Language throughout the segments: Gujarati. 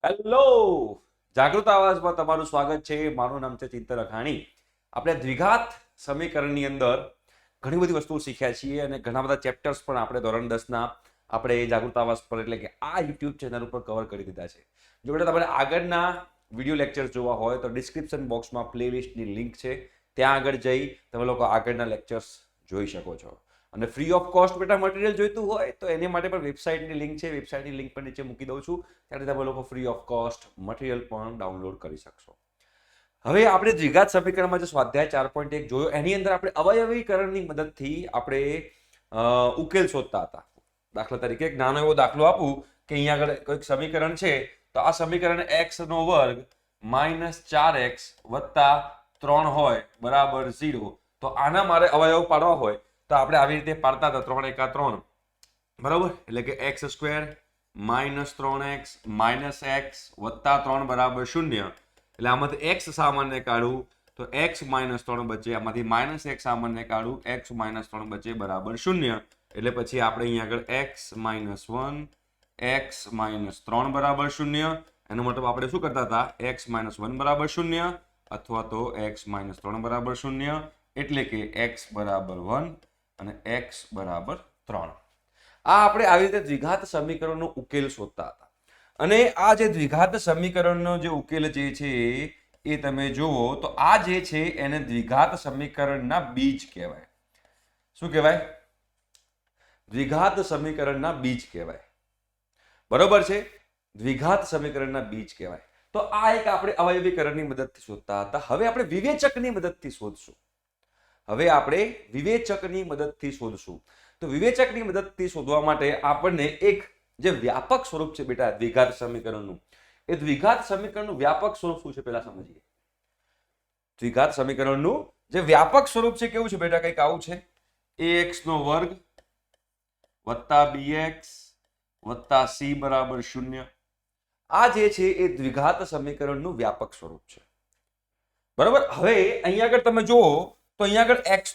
હેલો, જાગૃત અવાજમાં તમારું સ્વાગત છે. મારું નામ છે ચિંતન અખાણી. આપણે દ્વિઘાત સમીકરણની અંદર ઘણી બધી વસ્તુઓ શીખ્યા છીએ અને ઘણા બધા ચેપ્ટર્સ પણ આપણે ધોરણ 10ના આપણે જાગૃત અવાજ પર એટલે કે આ યુટ્યુબ ચેનલ ઉપર કવર કરી દીધા છે. જો બેટા તમારે આગળના વિડીયો લેક્ચર જોવા હોય તો ડિસ્ક્રિપ્શન બોક્સમાં પ્લેલિસ્ટની લિંક છે, ત્યાં આગળ જઈ તમે લોકો આગળના લેક્ચર્સ જોઈ શકો છો. અને ફ્રી ઓફ કોસ્ટ બેટા મટીરિયલ જોઈતું હોય તો એની માટે પણ વેબસાઇટની લિંક છે, વેબસાઇટની લિંક પણ નીચે મૂકી દઉં છું, ત્યારે તમે લોકો ફ્રી ઓફ કોસ્ટ મટીરિયલ પણ ડાઉનલોડ કરી શકશો. હવે આપણે દ્વિઘાત સમીકરણમાં જે સ્વાધ્યાય 4.1 જોયો એની અંદર આપણે અવયવીકરણની મદદથી આપણે ઉકેલ શોધતા હતા. દાખલા તરીકે એક નાનો એવો દાખલો આપું કે અહીંયા આગળ કોઈક સમીકરણ છે, તો આ સમીકરણ x² માઇનસ 4x વત્તા 3 હોય બરાબર 0. તો આના મારે અવયવ પાડવા હોય તો આપણે આવી રીતે પાડતા હતા 3 એકા 3 બરાબર, એટલે કે x² minus 3x minus x વત્તા 3 બરાબર 0. એટલે આમાંથી x સામાન્ય કાઢું તો x માઇનસ 3 બચે, આમાંથી માઇનસ x સામાન્ય કાઢું x માઇનસ 3 બચે બરાબર 0. એટલે પછી આપણે અહીંયા આગળ x માઇનસ 1 x માઇનસ 3 બરાબર 0. એનો મતલબ આપણે શું કરતા હતા, x માઇનસ 1 બરાબર 0 અથવા તો x માઇનસ 3 બરાબર 0, એટલે કે x બરાબર 1 અને x બરાબર 3. આ આપણે આવી રીતે દ્વિઘાત સમીકરણનો ઉકેલ શોધતા હતા. અને આ જે દ્વિઘાત સમીકરણનો જે ઉકેલ જે છે એ તમે જુઓ તો આ જે છે એને દ્વિઘાત સમીકરણના બીજ કહેવાય. શું કહેવાય? દ્વિઘાત સમીકરણના બીજ કહેવાય. બરોબર છે, દ્વિઘાત સમીકરણના બીજ કહેવાય. તો આ એક આપણે અવયવીકરણની મદદથી શોધતા હતા. હવે આપણે વિવેચકની મદદથી શોધશું. તો વિવેચકની મદદથી શોધવા માટે આપણને એક જે વ્યાપક સ્વરૂપ છે બેટા દ્વિઘાત સમીકરણનું, એ દ્વિઘાત સમીકરણનું વ્યાપક સ્વરૂપ શું છે પહેલા સમજીએ. દ્વિઘાત સમીકરણનું જે વ્યાપક સ્વરૂપ છે કેવું છે બેટા, કંઈક આવું છે: ax² વત્તા bx વત્તા c બરાબર 0. આ જે છે એ દ્વિઘાત સમીકરણનું વ્યાપક સ્વરૂપ છે. બરાબર. હવે અહીંયા આગળ તમે જુઓ તો અહીંયા આગળ x²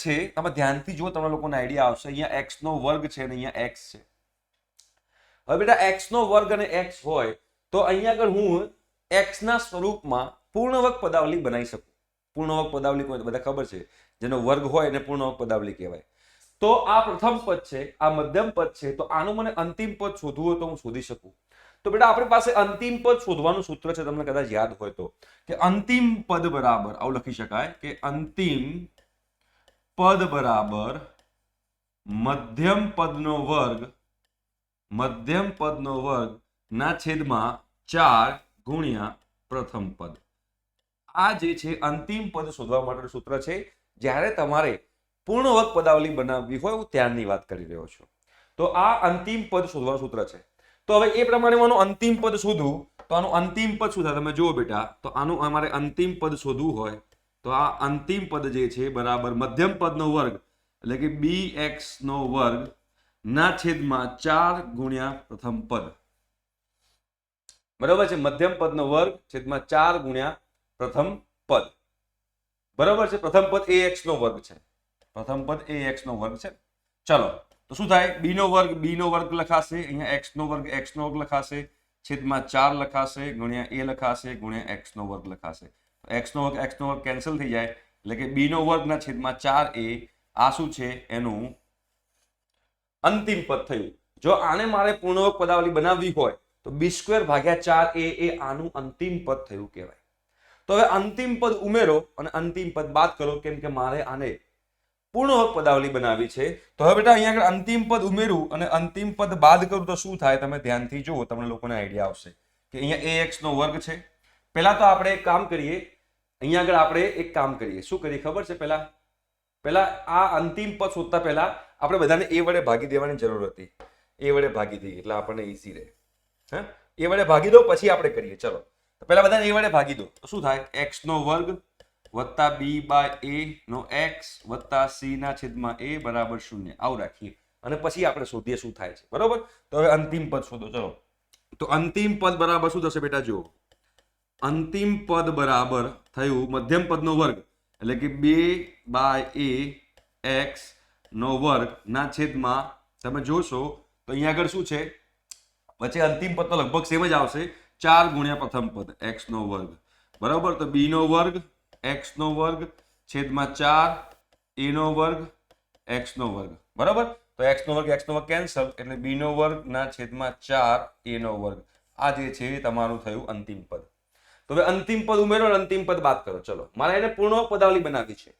છે, તમે ધ્યાનથી જુઓ, તમને લોકોને આઈડિયા આવશે. અહીંયા x² છે અને અહીંયા x છે. હવે બેટા x² અને x હોય તો અહીંયા આગળ હું x ના સ્વરૂપમાં પૂર્ણવર્ગ પદાવલી બનાવી શકું. પૂર્ણવર્ગ પદાવલી કોઈ બધા ખબર છે, જેનો વર્ગ હોય એને પૂર્ણવર્ગ પદાવલી કહેવાય. તો આ પ્રથમ પદ છે, આ મધ્યમ પદ છે, તો આનું મને અંતિમ પદ શોધવું હોય તો હું શોધી શકું. તો બેટા આપણી પાસે અંતિમ પદ શોધવાનું સૂત્ર છે, તમને કદાચ યાદ હોય તો, કે અંતિમ પદ બરાબર આવું લખી શકાય કે અંતિમ પદ બરાબર મધ્યમ પદનો વર્ગ ના છેદમાં 4 ગુણ્યા પ્રથમ પદ. આ જે છે અંતિમ પદ શોધવા માટેનું સૂત્ર છે. જ્યારે તમારે પૂર્ણવર્ગ પદાવલી બનાવવી હોય, હું ત્યારની વાત કરી રહ્યો છું. તો આ અંતિમ પદ શોધવાનું સૂત્ર છે. તો હવે એ પ્રમાણે આનું અંતિમ પદ શોધવું, તો આનું અંતિમ પદ શું થાય તમે જુઓ બેટા. તો આનું અમારે અંતિમ પદ શોધવું હોય તો આ અંતિમ પદ જે છે બરાબર મધ્યમ પદનો વર્ગ એટલે કે bx² ના છેદમાં 4 ગુણ્યા પ્રથમ પદ. બરાબર છે, મધ્યમ પદનો વર્ગ છેદમાં 4 ગુણ્યા પ્રથમ પદ. બરાબર છે, પ્રથમ પદ ax² છે. પ્રથમ પદ ax² છે. ચલો, તો શું થાય, b² લખાશે, અહીંયા x² લખાશે, છેદમાં 4 લખાશે, ગુણ્યા a લખાશે, ગુણ્યા x² લખાશે. x² કેન્સલ થઈ જાય, એટલે કે b² ના છેદમાં 4a. આ શું છે, એનું અંતિમ પદ થયું. જો આને મારે પૂર્ણવર્ગ પદાવલી બનાવવી હોય તો b² ભાગ્યા 4a એ આનું અંતિમ પદ થયું કહેવાય. તો હવે અંતિમ પદ ઉમેરો અને અંતિમ પદ બાદ કરો, કેમ કે મારે આને પૂર્ણવર્ગ પદાવલી બનાવી છે. તો હવે બેટા અહીંયા આગળ અંતિમ પદ ઉમેરું અને અંતિમ પદ બાદ કરું તો શું થાય, તમે ધ્યાનથી જુઓ, તમને લોકોને આઈડિયા આવશે કે અહીંયા ax² છે. પહેલા તો આપણે એક કામ કરીએ, અહીંયા આગળ આપણે એક કામ કરીએ. શું કરીએ ખબર છે? પહેલા આ અંતિમ પદ શોધતા પહેલા આપણે બધાને a વડે ભાગી દેવાની જરૂર હતી. a વડે ભાગી દઈએ એટલે આપણને ઈઝી રહે. હા, a વડે ભાગી દો, પછી આપણે કરીએ. ચલો, તો પહેલા બધાને a વડે ભાગી દો તો શું થાય, x² વત્તા b/a નો x વત્તા c ના છેદમાં a બરાબર 0. આવું રાખીએ અને પછી આપણે શોધીએ શું થાય છે. બરોબર. તો હવે અંતિમ પદ શોધો. ચલો, તો અંતિમ પદ બરાબર શું થશે બેટા? જુઓ, અંતિમ પદ બરાબર થયું મધ્યમ પદનો વર્ગ એટલે કે 2/a x² ના છેદમાં, તમે જોશો તો અહીંયા આગળ શું છે, વચ્ચે અંતિમ પદ તો લગભગ સેમ જ આવશે, 4 ગુણ્યા પ્રથમ પદ x નો વર્ગ બરાબર. તો b નો વર્ગ x નો વર્ગ છેદમાં 4 a નો વર્ગ x નો વર્ગ બરાબર. તો x નો વર્ગ કેન્સલ એટલે b નો વર્ગ ના છેદમાં 4 a નો વર્ગ. આ જે છે એ તમારું થયું અંતિમ પદ. તો હવે અંતિમ પદ ઉમેરો અને અંતિમ પદ બાદ કરો. ચલો મારે એને પૂર્ણવર્ગ પદાવલી બનાવી છે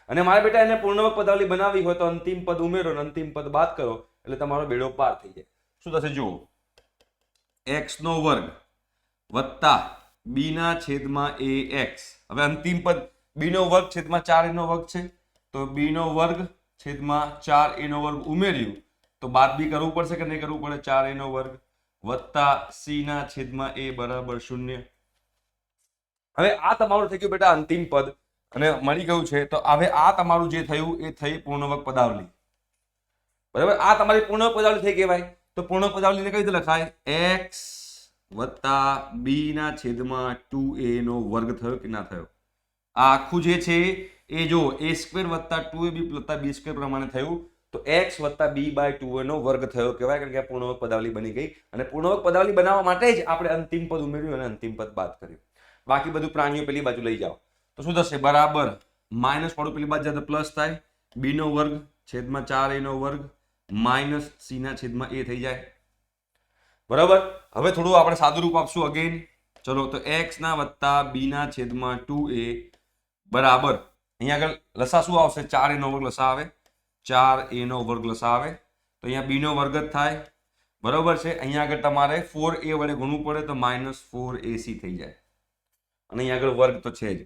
અને મારે બેટા એને પૂર્ણવર્ગ પદાવલી બનાવી હોય તો અંતિમ પદ ઉમેરો અને અંતિમ પદ બાદ કરો એટલે તમારો બેડો પાર થઈ જાય. શું થશે જુઓ, x નો વર્ગ વત્તા b ના છેદમાં ax. હવે અંતિમ પદ b નો વર્ગ છેદમાં 4 a નો વર્ગ છે તો b નો વર્ગ છેદમાં 4 a નો વર્ગ ઉમેર્યું તો બાદ બી કરવું પડશે કે નહીં કરવું પડે. 4 a નો વર્ગ વત્તા c ના છેદમાં a બરાબર 0. હવે આ તમારું થઈ ગયું બેટા અંતિમ પદ અને મળી ગયું છે. તો હવે આ તમારું જે થયું એ થઈ પૂર્ણવર્ગ પદાવલી બરાબર. આ તમારી પૂર્ણવર્ગ પદાવલી થઈ કહેવાય. તો પૂર્ણવર્ગ પદાવલીને કઈ રીતે લખાય, x વત્તા b ના છેદમાં 2a નો વર્ગ થયો કે ના થયો. આ આખું જે છે એ જો a સ્ક્વેર વત્તા 2ab વત્તા b સ્ક્વેર પ્રમાણે થયું તો x વત્તા b બાય 2a નો વર્ગ થયો કહેવાય, કારણ કે આ પૂર્ણવર્ગ પદાવલી બની ગઈ. અને પૂર્ણવર્ગ પદાવલી બનાવવા માટે જ આપણે અંતિમ પદ ઉમેર્યું અને અંતિમ પદ બાદ કર્યું. બાકી બધું પ્રાણીઓ પેલી બાજુ લઈ જાઓ તો શું થશે, બરાબર માઇનસ વાળું પેલી બાજુ જાય તો પ્લસ થાય, b નો વર્ગ છેદમાં 4 a નો વર્ગ માઇનસ c ના છેદમાં a થઈ જાય બરાબર. હવે થોડું આપણે સાદું રૂપ આપશું અગેન. ચલો તો x ના વત્તા b ના છેદમાં 2a બરાબર અહીંયા આગળ લસા શું આવશે, 4 a નો વર્ગ લસા આવે, 4 a નો વર્ગ લસા આવે તો અહીંયા b નો વર્ગ જ થાય બરાબર છે. અહીંયા આગળ તમારે 4a વડે ગુણવું પડે તો માઇનસ 4ac થઈ જાય અને અહીંયા આગળ વર્ગ તો છે જ.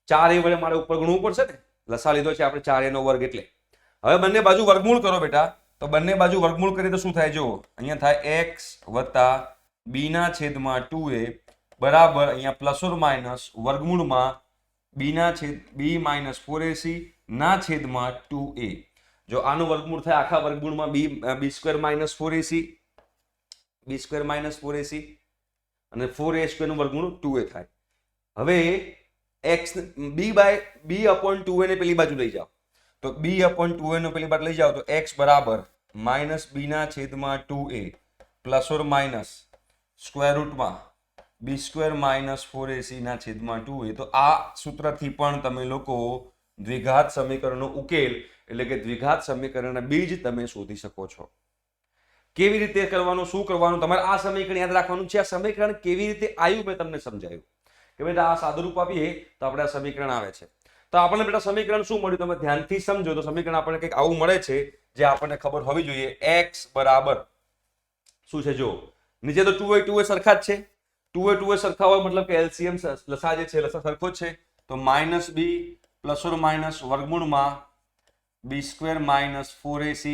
4a વડે મારે ઉપર ગુણવું પડશે ને, લસા લીધો છે આપણે 4a નો વર્ગ એટલે. હવે બંને બાજુ વર્ગમૂળ કરો બેટા. તો બંને બાજુ વર્ગમૂળ કરીએ તો શું થાય જો, અહીંયા થાય x વત્તા b ના છેદમાં 2a બરાબર અહીંયા પ્લસ ઓર માઇનસ વર્ગમૂળમાં b માઇનસ 4ac ના છેદમાં 2a. જો આનું વર્ગમૂળ થાય આખા વર્ગમૂળમાં b square minus 4ac b square minus 4ac અને 4a સ્ક્વેર નું વર્ગમૂળ 2a થાય. હવે x b અપોન 2a ને પેલી બાજુ લઈ જાઓ તો b અપોન 2a નો પેલી બાજુ લઈ જાઓ તો x બરાબર માઇનસ b ના છેદમાં 2a plus or minus square રૂટમાં b સ્ક્વેર માઇનસ 4ac ના છેદમાં 2a. તો આ સૂત્રથી પણ તમે લોકો દ્વિઘાત સમીકરણનો ઉકેલ એટલે કે દ્વિઘાત સમીકરણના બીજ તમે શોધી શકો છો. કેવી રીતે કરવાનું, શું કરવાનું, તમારે આ સમીકરણ યાદ રાખવાનું છે. આ સમીકરણ કેવી રીતે આવ્યું મેં તમને સમજાવ્યું કે બેટા આ સાદું રૂપ આપીએ તો આપણે આ સમીકરણ આવે છે. તો આપણને બેટા સમીકરણ શું મળ્યું તમે ધ્યાનથી સમજો તો સમીકરણ આપણને કંઈક આવું મળે છે જે આપણને ખબર હોવી જોઈએ. x બરાબર શું છે જો, નીચે તો 2a સરખા જ છે, 2a સરખા હોય મતલબ કે એલસીએમ લસા જે છે લસા સરખો જ છે. તો minus b plus or minus વર્ગમૂળમાં b સ્ક્વેર માઇનસ 4ac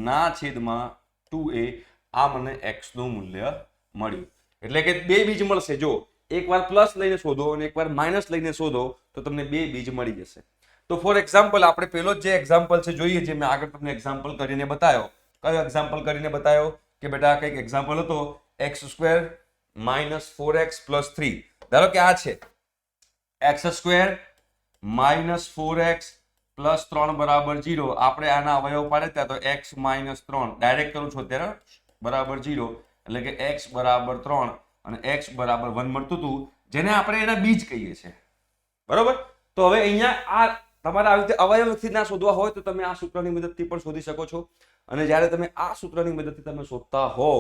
ના છેદમાં 2a. આ મને x નું મૂલ્ય મળ્યું. એટલે કે બે બીજ મળશે. જો એકવાર પ્લસ લઈને શોધો અને એકવાર માઇનસ લઈને શોધો તો તમને બે બીજ મળી જશે. તો ફોર એક્ઝામ્પલ આપણે પેલો જે એક્ઝામ્પલ છે જોઈએ, જે મેં આગળ તમને એક્ઝામ્પલ કરીને બતાવ્યો. કયો એક્ઝામ્પલ કરીને બતાવ્યો કે બેટા કંઈક એક્ઝામ્પલ હતો x square minus 4x plus 3. ધારો કે આ છે x square minus 4x plus 3 બરાબર 0. આપણે આના અવયવ પાડે ત્યાં તો x માઇનસ 3 ડાયરેક્ટ કરું છું અત્યારે બરાબર 0 એટલે કે x બરાબર 3 અને x બરાબર 1 મળતું હતું જેને આપણે એના બીજ કહીએ છીએ બરોબર. તો હવે અહીંયા આ તમારે આવી રીતે અવયવથી ના શોધવા હોય તો તમે આ સૂત્રની મદદથી પણ શોધી શકો છો. અને જ્યારે તમે આ સૂત્રની મદદથી તમે શોધતા હો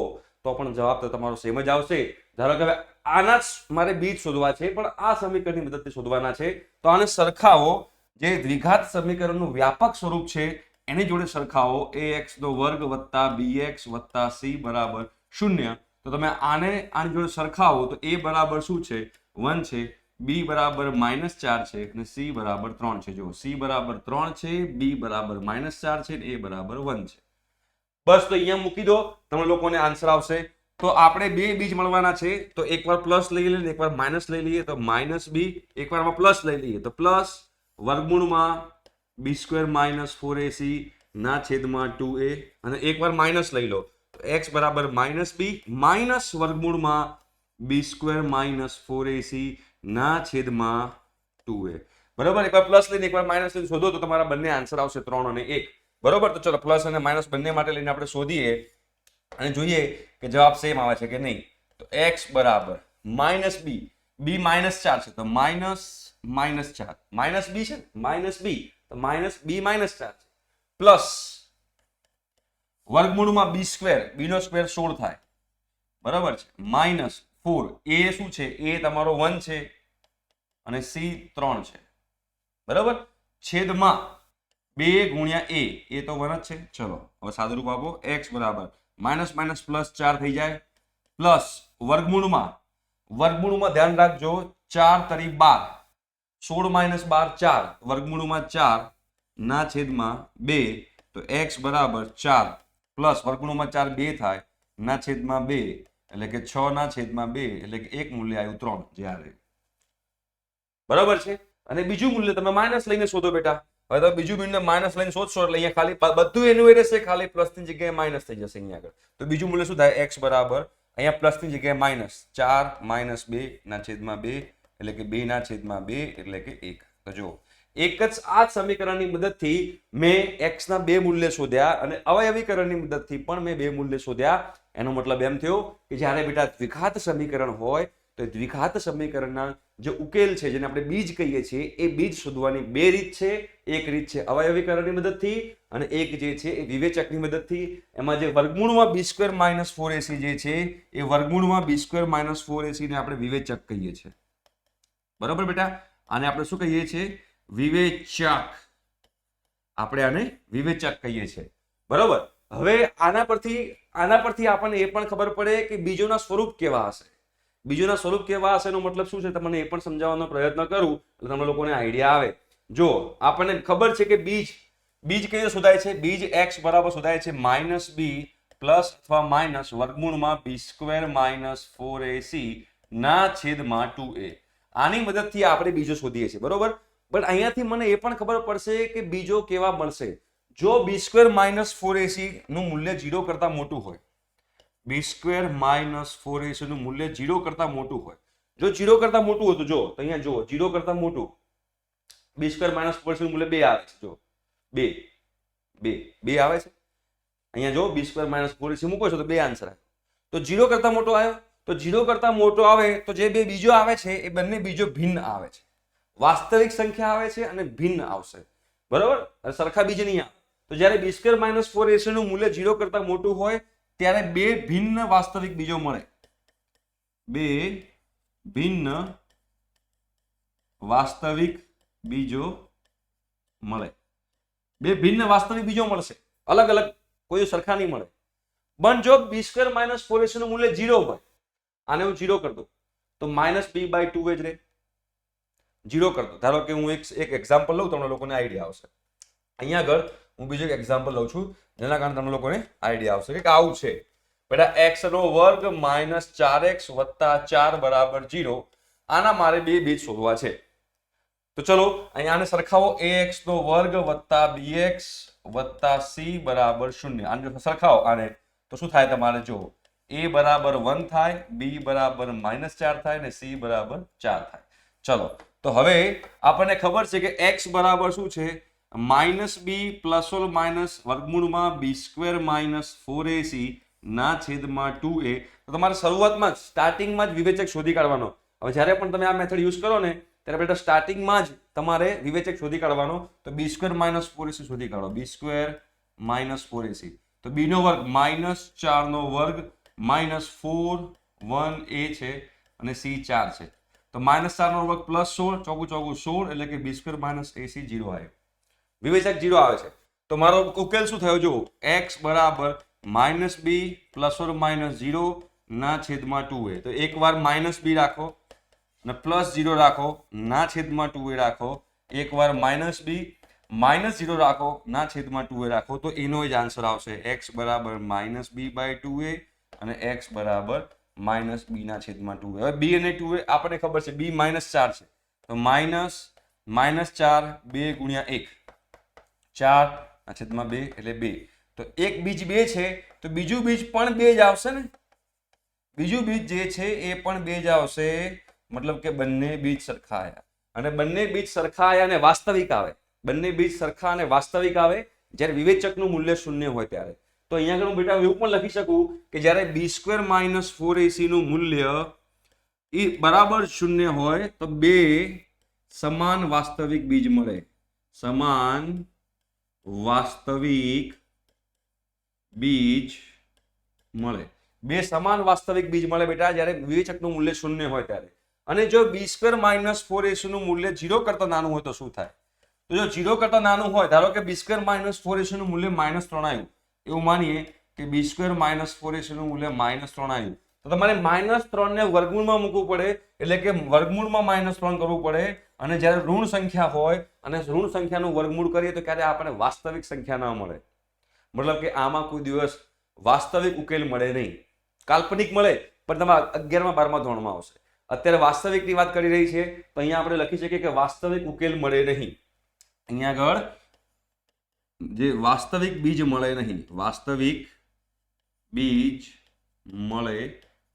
તો પણ જવાબ તો તમારો સેમ જ આવશે. ધારો કે હવે આના જ મારે બીજ શોધવા છે પણ આ સમીકરણની મદદથી શોધવાના છે તો આને સરખાવો. જે દ્વિઘાત સમીકરણનું વ્યાપક સ્વરૂપ છે એની જોડે સરખાવો ax નો વર્ગ વત્તા bx વત્તા c બરાબર 0. તો તમે આની જોડે સરખાવો તો a બરાબર શું છે 1 છે, b બરાબર -4 છે અને c બરાબર 3 છે. જો c બરાબર 3 છે, b બરાબર -4 છે અને a બરાબર 1 છે. બસ તો અહીંયા મૂકી દો, તમે લોકોને આન્સર આવશે. તો આપણે બે બીજ મળવાના છે તો એકવાર પ્લસ લઈ લઈએ એકવાર માઇનસ લઈ લઈએ. તો માઇનસ b એકવારમાં પ્લસ લઈ લઈએ તો પ્લસ વર્ગમૂળમાં b સ્ક્વેર માઇનસ 4ac ના છેદમાં 2a અને એકવાર માઇનસ લઈ લો તો x બરાબર -b માઇનસ વર્ગમૂળમાં b સ્ક્વેર માઇનસ 4ac ના છેદમાં 2a બરોબર. એકવાર પ્લસ લઈને એકવાર માઇનસ લઈને શોધો તો તમારા બંને આન્સર આવશે 3 અને 1 બરોબર. તો ચલો પ્લસ અને માઇનસ બંને માટે લઈને આપણે શોધીએ અને જોઈએ કે જવાબ સેમ આવે છે કે નહીં. તો x બરાબર માઇનસ બી, બી -4 છે તો -4, માઇનસ બી છે ને માઇનસ બી તો માઇનસ બી -4 છે પ્લસ વર્ગમૂળમાં બી સ્ક્વેર, બી નો સ્ક્વેર 16 થાય બરાબર છે -4, એ શું છે એ તમારો 1 છે અને સી 3 છે બરાબર, છેદમાં 2 ગુણ્યા એ તો 1 જ છે. ચલો હવે સાદુરૂપ આપો, x બરાબર માઇનસ માઇનસ પ્લસ 4 થઈ જાય પ્લસ વર્ગમૂળમાં ધ્યાન રાખજો 4 તરી 12, 16 - 12 4, વર્ગમૂળમાં 4 ના છેદમાં 2 તો x બરાબર 4 પ્લસ વર્ગમૂળમાં 4 2 થાય ના છેદમાં 2 એટલે કે 6 ના છેદમાં 2 એટલે કે એક મૂલ્ય આવ્યું 3 જે આવે બરાબર છે. અને બીજું મૂલ્ય તમે માઇનસ લઈને શોધો બેટા. હવે તમે બીજું મૂલ્ય માઇનસ લઈને શોધશો એટલે અહીંયા ખાલી બધું એનું એ રહેશે, ખાલી પ્લસ ની જગ્યાએ માઇનસ થઈ જશે અહીંયા આગળ. તો બીજું મૂલ્ય શું થાય, x બરાબર અહીંયા પ્લસ ની જગ્યાએ માઇનસ 4 - 2 ના છેદમાં 2 એટલે કે 2 ના છેદમાં 2 એટલે કે 1. તો જો એક જ આ સમીકરણની મદદથી મેં x ના બે મૂલ્ય શોધ્યા અને અવયવીકરણની મદદથી પણ મેં બે મૂલ્ય શોધ્યા. એનો મતલબ એમ થયો કે જ્યારે બેટા દ્વિઘાત સમીકરણ હોય તો દ્વિઘાત સમીકરણના જે ઉકેલ છે જેને આપણે બીજ કહીએ છીએ એ બીજ શોધવાની બે રીત છે. એક રીત છે અવયવીકરણની મદદથી અને એક જે છે એ વિવેચકની મદદથી. એમાં જે વર્ગમૂળમાં b² - 4ac જે છે એ વર્ગમૂળમાં b² - 4ac ને આપણે વિવેચક કહીએ છીએ બરાબર બેટા. આને આપણે શું કહીએ છીએ, વિવેચક. આપણે આને વિવેચક કહીએ છીએ બરાબર. હવે આના પરથી આપણને એ પણ ખબર પડે કે બીજોના સ્વરૂપ કેવા હશે. બીજોના સ્વરૂપ કેવા હશે એનો મતલબ શું છે તમને એ પણ સમજાવવાનો પ્રયત્ન કરું એટલે તમને લોકોને આઈડિયા આવે. જો આપણને ખબર છે કે બીજ કઈ રીતે શોધાય છે, બીજ x બરાબર શોધાય છે -b પ્લસ અથવા માઇનસ વર્ગમૂળમાં b² - 4ac ના છેદમાં 2a. આની મદદથી આપણે બીજો શોધીએ છીએ બરોબર. પણ અહીંયાથી મને એ પણ ખબર પડશે કે બીજો કેવા મળશે. જો b² - 4ac નું મૂલ્ય 0 કરતા મોટું હોય, b² - 4ac નું મૂલ્ય 0 કરતા મોટું હોય, જો 0 કરતા મોટું હતું જો તો અહીંયા જો 0 કરતા મોટું b² - 4ac નું મૂલ્ય 2 આવે છે. જો 2 આવે છે અહીંયા જો b² - 4ac મૂકો છો તો 2 આન્સર આવે. તો 0 કરતા મોટો આવ્યો, તો 0 કરતા મોટો આવે તો જે બે બીજો આવે છે એ બંને બીજો ભિન્ન આવે છે. વાસ્તવિક સંખ્યા આવે છે અને ભિન્ન આવશે બરોબર, સરખા બીજ નહીં આવે. તો જ્યારે b² - 4ac નું મૂલ્ય 0 કરતા મોટું હોય ત્યારે બે ભિન્ન વાસ્તવિક બીજો મળે. બે ભિન્ન વાસ્તવિક બીજો મળે. બે ભિન્ન વાસ્તવિક બીજો મળશે, અલગ અલગ, કોઈ સરખા નહીં મળે. પણ જો b² - 4ac નું મૂલ્ય 0 હોય, આને હું 0 કરી દઉં તો -b/2 જ રહે. 0 કરી દો, ધારો કે હું એક એક્ઝામ્પલ લઉં તમને લોકોને આઈડિયા આવશે. અહીંયા આગળ હું બીજું એક એક્ઝામ્પલ લઉં છું જેના કારણે તમને લોકોને આઈડિયા આવશે કે આવું છે બેટા, x² - 4x + 4 બરાબર 0. આના મારે બે બીજ શોધવા છે. તો ચલો અહીંયા આને સરખાવો, ax² + bx + c બરાબર 0. આને સરખાવો આને તો શું થાય તમારે જો a બરાબર 1 થાય, b બરાબર -4 થાય ને c બરાબર 4 થાય. ચલો તો હવે આપણને ખબર છે કે x બરાબર શું છે, -b ± વર્ગમૂળમાં b² - 4ac ના છેદમાં 2a. તો તમારે શરૂઆતમાં જ સ્ટાર્ટિંગમાં જ વિવેચક શોધી કાઢવાનો. હવે જ્યારે પણ તમે આ મેથડ યુઝ કરો ને ત્યારે બેટા સ્ટાર્ટિંગમાં જ તમારે વિવેચક શોધી કાઢવાનો. તો b² - 4ac શોધી કાઢો, b² - 4ac. તો b નો વર્ગ -4 નો વર્ગ -4 1a છે અને c 4 છે. તો -4 નો વર્ગ +16 ચોકુ 16 એટલે કે b² - ac 0 આવે, વિવેચક 0 આવે છે. તો મારો ઉકેલ શું થયો જો x બરાબર -b ± 0 ના છેદમાં 2a. તો એકવાર -b રાખો અને +0 રાખો ના છેદમાં 2a રાખો, એકવાર -b -0 રાખો ના છેદમાં 2a રાખો, તો એનો જ આન્સર આવશે x બરાબર -b/2a અને x બરાબર -b ના છેદમાં 2a. હવે b અને 2a આપણને ખબર છે, b -4 છે તો -4 2 ગુણ્યા 1 4 ના છેદમાં 2 એટલે 2. તો એક બીજ 2 છે તો બીજું બીજ પણ 2 જ આવશે ને, બીજું બીજ જે છે એ પણ 2 જ આવશે. મતલબ કે બંને બીજ સરખા આવ્યા અને બંને બીજ સરખા આવ્યા અને વાસ્તવિક આવે. બંને બીજ સરખા અને વાસ્તવિક આવે જ્યારે વિવેચકનું મૂલ્ય 0 હોય ત્યારે. તો અહીંયા આગળ હું બેટા એવું પણ લખી શકું કે જ્યારે b² - 4ac નું મૂલ્ય એ બરાબર 0 હોય તો બે સમાન વાસ્તવિક બીજ મળે. સમાન વાસ્તવિક બીજ મળે. બે સમાન વાસ્તવિક બીજ મળે બેટા જ્યારે વિવેચકનું મૂલ્ય 0 હોય ત્યારે. અને જો b² - 4ac નું મૂલ્ય 0 કરતા નાનું હોય તો શું થાય? તો જો 0 કરતા નાનું હોય, ધારો કે b² - 4ac નું મૂલ્ય -3 આવ્યું, એવું માનીએ કે b² - 4ac નું મૂલ્ય -3 આવ્યું, તો તમારે -3 ને વર્ગમૂળમાં મૂકવું પડે, એટલે કે વર્ગમૂળમાં -3 કરવું પડે. અને જ્યારે ઋણ સંખ્યા હોય અને ઋણ સંખ્યાનું વર્ગમૂળ કરીએ તો ક્યારે આપણને વાસ્તવિક સંખ્યા ન મળે. મતલબ કે આમાં કોઈ દિવસ વાસ્તવિક ઉકેલ મળે નહીં, કાલ્પનિક મળે પણ તમારા 11મા 12મા ધોરણમાં આવશે. અત્યારે વાસ્તવિકની વાત કરી રહી છે તો અહીંયા આપણે લખી શકીએ કે વાસ્તવિક ઉકેલ મળે નહીં. અહીંયા આગળ જે વાસ્તવિક બીજ મળે નહીં, વાસ્તવિક બીજ મળે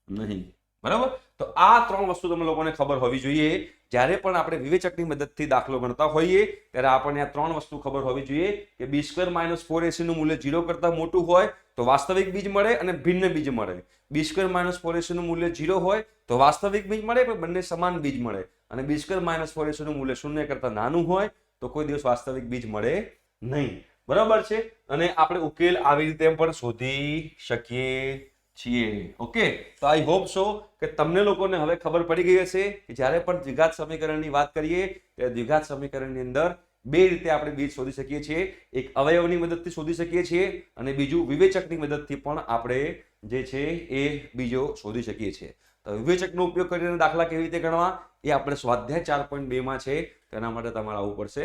નહીં. બરાબર? તો આ ત્રણ વસ્તુ તમને લોકોને ખબર હોવી જોઈએ. જ્યારે પણ આપણે વિવેચકની મદદથી દાખલો ગણતા હોઈએ ત્યારે આપણને આ ત્રણ વસ્તુ ખબર હોવી જોઈએ કે b² - 4ac નું મૂલ્ય 0 કરતા મોટું હોય તો વાસ્તવિક બીજ મળે અને ભિન્ન બીજ મળે. b² - 4ac નું મૂલ્ય 0 હોય તો વાસ્તવિક બીજ મળે પણ બંને સમાન બીજ મળે. અને b² - 4ac નું મૂલ્ય 0 કરતા નાનું હોય તો કોઈ દિવસ વાસ્તવિક બીજ મળે નહીં. બરાબર છે? અને આપણે ઉકેલ આવી રીતે પણ શોધી શકીએ છીએ. ઓકે, તો આઈ હોપ સો કે તમને લોકોને હવે ખબર પડી ગઈ હશે કે જ્યારે પણ દ્વિઘાત સમીકરણની વાત કરીએ ત્યારે દ્વિઘાત સમીકરણની અંદર બે રીતે આપણે બીજ શોધી શકીએ છીએ. એક અવયવની મદદથી શોધી શકીએ છીએ અને બીજું વિવેચકની મદદથી પણ આપણે જે છે એ બીજો શોધી શકીએ છીએ. તો વિવેચકનો ઉપયોગ કરીને દાખલા કેવી રીતે ગણવા એ આપણે સ્વાધ્યાય 4.2 માં છે, તેના માટે તમારે આવવું પડશે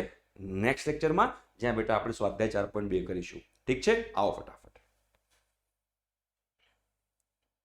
નેક્સ્ટ લેક્ચરમાં, જ્યાં બેટા આપણે સ્વાધ્યાય 4.2 કરીશું. ઠીક છે? આવો ફટાફટ.